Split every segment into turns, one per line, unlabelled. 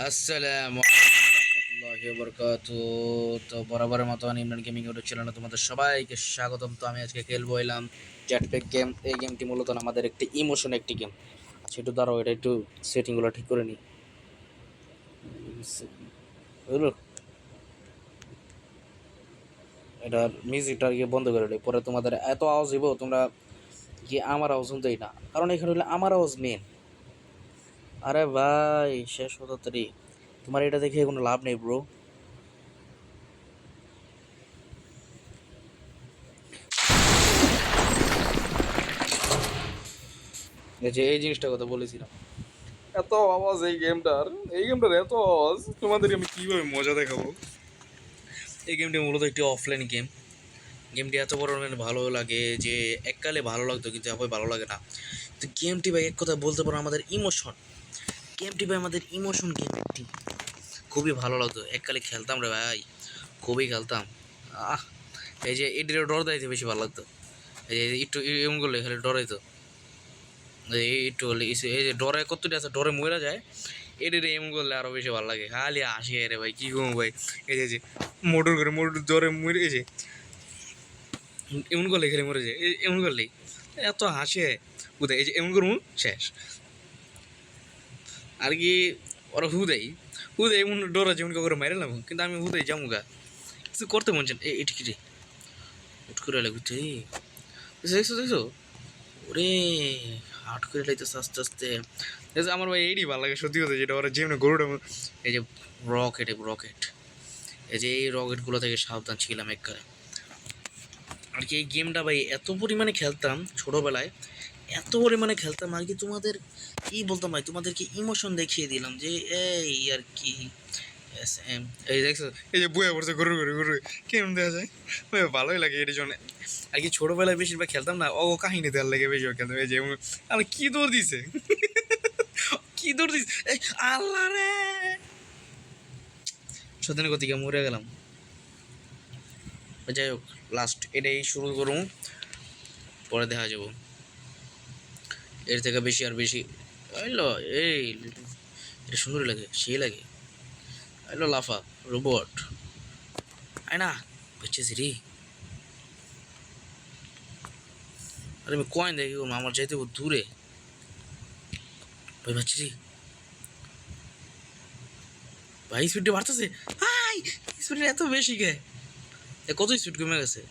আসসালামু আলাইকুম রহমতুল্লাহি ওয়া বারাকাতুহু। তো বরাবরের মতো ইমরান গেমিং ইউটিউব চ্যানেলে তোমাদের সবাইকে স্বাগতম। তো আমি আজকে খেলবো এলাম জেটপ্যাক গেম। এই গেমটি মূলত আমাদের একটি ইমোশন একটি গেম। আচ্ছা একটু দাঁড়াও, এটা একটু সেটিংগুলো ঠিক করে নিই। বুঝলো, এটার মিউজিকটা আর কি বন্ধ করে দিই, পরে তোমাদের এত আওয়াজ দিব তোমরা কি আমার আওয়াজ শুনতেই না, কারণ এখানে হলে আমার আওয়াজ মেন। আরে ভাই শেষ হতো তাড়াতাড়ি, তোমার এটা দেখে কোনো লাভ নেই ব্রো। এই যে এই জিনিসটার কথা বলেছিলাম, এত আওয়াজ এই গেমটার এত আওয়াজ তোমাদেরকে আমি কীভাবে মজা দেখাবো। এই গেমটি মূলত একটি অফলাইন গেম। গেমটি এত বড় ভালো লাগে যে এককালে ভালো লাগতো, কিন্তু এখন ভালো লাগে না। তো গেমটি ভাই এক কথা বলতে পারো আমাদের ইমোশন। গেমটি ভাই আমাদের ইমোশন, গেমটি খুবই ভালো লাগতো, এককালে খেলতাম রে ভাই, খুবই খেলতাম। আহ এই যে এটির ডর দিতে বেশি ভালো লাগতো। এই যে একটু এমন করলে খালি ডরাইতো, একটু হলে এই যে ডরে কতটি আছে, ডরে মরে যায়। এটির এমন করলে আরো বেশি ভালো লাগে, খালি আসে রে ভাই, কি করবো ভাই। এই যে মোটর করে মোটর জ্বরে মরে, এই যে এমন করলে খেলে মরে যায়, এমন করলেই এত হাসে হুদাই। এই যে এমন করবো শেষ আর কি। ওরা হুদাই হুদাই এমন ডরা যেমন করে মাইরালাম, কিন্তু আমি হুদাই যাবো গা, কিছু করতে মন চান। এটি কি রে, হুট করে লাগছে, দেখছো দেখছো, ওরে হাট করে লাইতেছে আস্তে আস্তে। আমার ভাই এইটি ভালো লাগে সত্যি কথা, যেটা ওরা যেমন গরুটা, এই যে রকেট, রকেট, এই যে এই রকেটগুলো থেকে সাবধান ছিলাম একবারে। আর কি এই গেমটা ভাই এত পরিমাণে খেলতাম ছোটোবেলায়, এত পরিমাণে খেলতাম আর কি, তোমাদের কি বলতাম ভাই, তোমাদেরকে ইমোশন দেখিয়ে দিলাম যে এই আর কি। এই দেখছো, এই যে বয়ে পড়ছে গরু গরু গরু, কেমন দেখা যায় ভাই, ভালোই লাগে এটার জন্য আর কি। ছোটোবেলায় বেশিরভাগ খেলতাম না, ও কাহিনী দেওয়ার লেগে বেশিরভাগ খেলতাম। এই যে আমি কি দৌড় দিছে, কি দৌড় দিছে, এই আল্লাহ রে, সত্যি কথা মরে গেলাম। যাই হোক, লাস্ট এটাই শুরু করুন, পরে দেখা যাবো। এর থেকে বেশি আর বেশি এলো, এই এটা সুন্দর লাগে, সেই লাগে। এলো লাফা রোবট, আয় না বেঁচেছি রে। আরে আমি কয়েন দেখি, আমার যাইতে দূরে ভাই, বাচ্চি রে ভাই, স্পিডটা বাড়তেছে ভাই, স্পিডটা এত বেশি কে, কত স্পিড কমে গেছে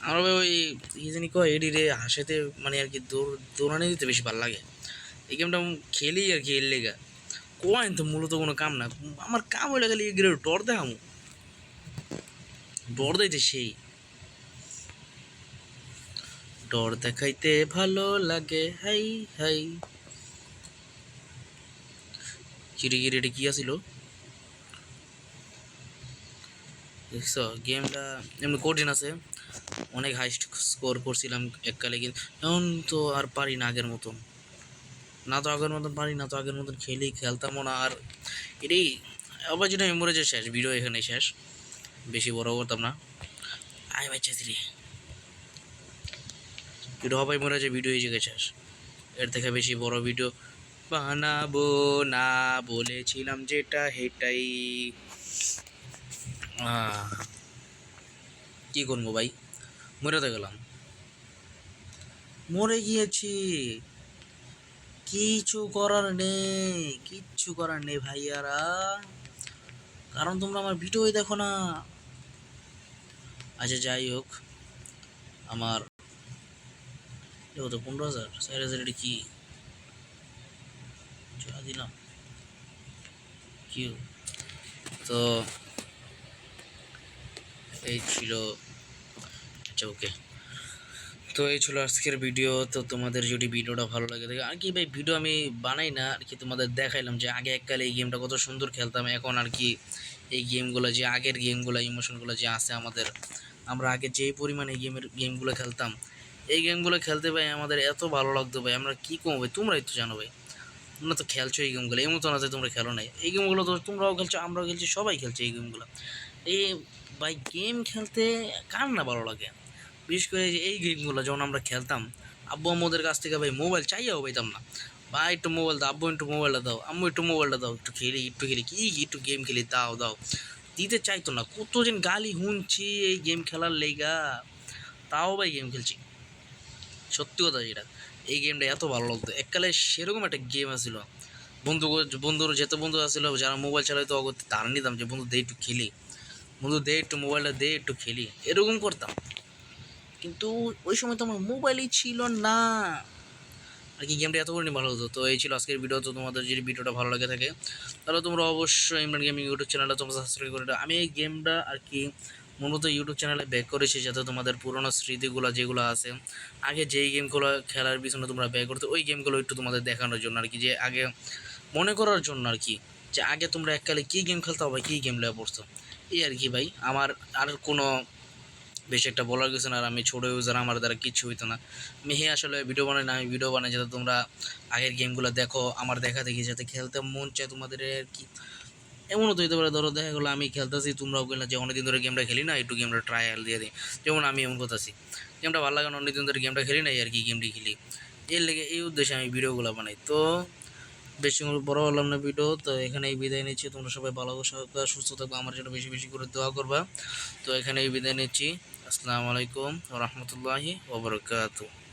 আমার ভাই। ওই কি জানি কয় এডি রে হাসেতে, মানে আর কি দৌড়ানি দিতে বেশি ভালো লাগে। এই গেমটা খেলি আর কি, এর লেগা কয়েন তো মূলত কোনো কাম না আমার, কাম হয়ে গেলে এগুলো ডর দেখামু, ডর দেয়তে সেই ডর দেখাইতে ভালো লাগে, হাই হাই। কিরে কিরে, এটা কি আসিল দেখছো? গেমটা এমনি কঠিন আছে, অনেক হাই স্কোর করছিলাম এককালে, কিন্তু এখন তো আর পারি না আগের মতন, না তো আগের মতন পারি, না তো আগের মতন খেলতামও না আর। এটাই আবার যেটা মেমোরি, যে শেষ ভিডিও এখানে শেষ, বেশি বড় করতাম না। আয় বাচ্চা রে, ভিডিও হবাই মনে হচ্ছে ভিডিও এই জায়গায় শেষ, এর থেকে বেশি বড় ভিডিও বানাবো না, বলেছিলাম যেটা হেটাই। কি করবো ভাই, মরে তো গেলাম, মরে গিয়েছি, কিছু করার নেই, কিচ্ছু করার নেই ভাইয়ারা, কারণ তোমরা আমার ভিডিওই দেখো না। আচ্ছা যাই হোক, আমার তো 15,000 4,000, এটা কি দিলাম কি। তো এই ছিল, আচ্ছা ওকে। তো এই ছিল আজকের ভিডিও। তো তোমাদের যদি ভিডিওটা ভালো লাগে দেখে আর কি ভাই, ভিডিও আমি বানাই না আর কি, তোমাদের দেখাইলাম যে আগে এককালে এই গেমটা কত সুন্দর খেলতাম। এখন আর কি এই গেমগুলো, যে আগের গেমগুলো, ইমোশনগুলো যে আছে আমাদের, আমরা আগে যেই পরিমাণে গেমগুলো খেলতাম, এই গেমগুলো খেলতে ভাই আমাদের এত ভালো লাগতো ভাই, আমরা কী কমো ভাই, তোমরাই তো জানো ভাই, তোমরা তো খেলছো এই গেমগুলো, এমন তো না যে তোমরা খেলো নাই এই গেমগুলো, তো তোমরাও খেলছো, আমরাও খেলছি, সবাই খেলছে এই গেমগুলো। এই ভাই গেম খেলতে কার না ভালো লাগে, বিশেষ করে যে এই গেমগুলো যখন আমরা খেলতাম, আব্বু আম্মুদের কাছ থেকে ভাই মোবাইল চাইয়াও পাইতাম না, ভাই একটু মোবাইল দাও, আব্বু একটু মোবাইলটা দাও, আম্মু একটু মোবাইলটা দাও, একটু খেলি কি একটু গেম খেলি, দাও দাও। দিতে চাইতো না, কতদিন গালি শুনছি এই গেম খেলার লেগা, তাও ভাই গেম খেলছি। সত্যি কথা যেটা, এই গেমটা এত ভালো লাগতো এককালে, সেরকম একটা গেম আছিল। বন্ধু বন্ধুর যেত বন্ধু আছিল যারা মোবাইল চালাইতো অগত্যা তারা নিতাম যে বন্ধু দে একটু খেলি, বন্ধু দে একটু মোবাইলটা দে একটু খেলি, এরকম করতাম। কিন্তু ওই সময় তো আমার মোবাইলই ছিল না আর কি, গেমটা এত করে ভালো হতো। তো এই ছিল আজকের ভিডিও। তো তোমাদের যদি ভিডিওটা ভালো লাগে থাকে তাহলে তোমরা অবশ্যই ইমরান গেমিং ইউটিউব চ্যানেলটা তোমরা সাবস্ক্রাইব করে দাও। আমি এই গেমটা আর কি মূলত ইউটিউব চ্যানেলে ব্যাক করেছি যাতে তোমাদের পুরোনো স্মৃতিগুলো যেগুলো আছে, আগে যেই গেমগুলো খেলার পিছনে তোমরা ব্যয় করতে, ওই গেমগুলো একটু তোমাদের দেখানোর জন্য আর কি, যে আগে মনে করার জন্য আর কি, যে আগে তোমরা এককালে কী গেম খেলতে হবে, কী গেম লেগে পড়তো, এই আর কি ভাই। আমার আর কোনো বেশি একটা বলার কিছু না, আর আমি ছোটো ইউজার, আমার দ্বারা কিচ্ছু হইতো না। আমি আসলে ভিডিও বানাই না, আমি ভিডিও বানাই যাতে তোমরা আগের গেমগুলো দেখো, আমার দেখা দেখি যাতে খেলতে মন চায় তোমাদের আর কি। এমনও তো হতে পারে ধরো দেখা গেলো আমি খেলতেছি, তোমরাও বললে যে অনেকদিন ধরে গেমটা খেলি না, একটু গেমটা ট্রায়াল দিয়ে দিই, যেমন আমি এমন করতেছি, গেমটা ভালো লাগে না, অনেকদিন ধরে গেমটা খেলি না আর কি, গেমটি খেলি, এর লেগে এই উদ্দেশ্যে আমি ভিডিওগুলো বানাই। তো বেশি বড় হলাম না ভিডিও, তো এখানেই বিদায় নিচ্ছি। তোমরা সবাই ভালো থাকবা, সুস্থ থাকবা, আমার জন্য বেশি বেশি করে দোয়া করবা। তো এখানেই বিদায় নিচ্ছি। আসসালামু আলাইকুম ওয়া রাহমাতুল্লাহি ওয়া বারাকাতুহু।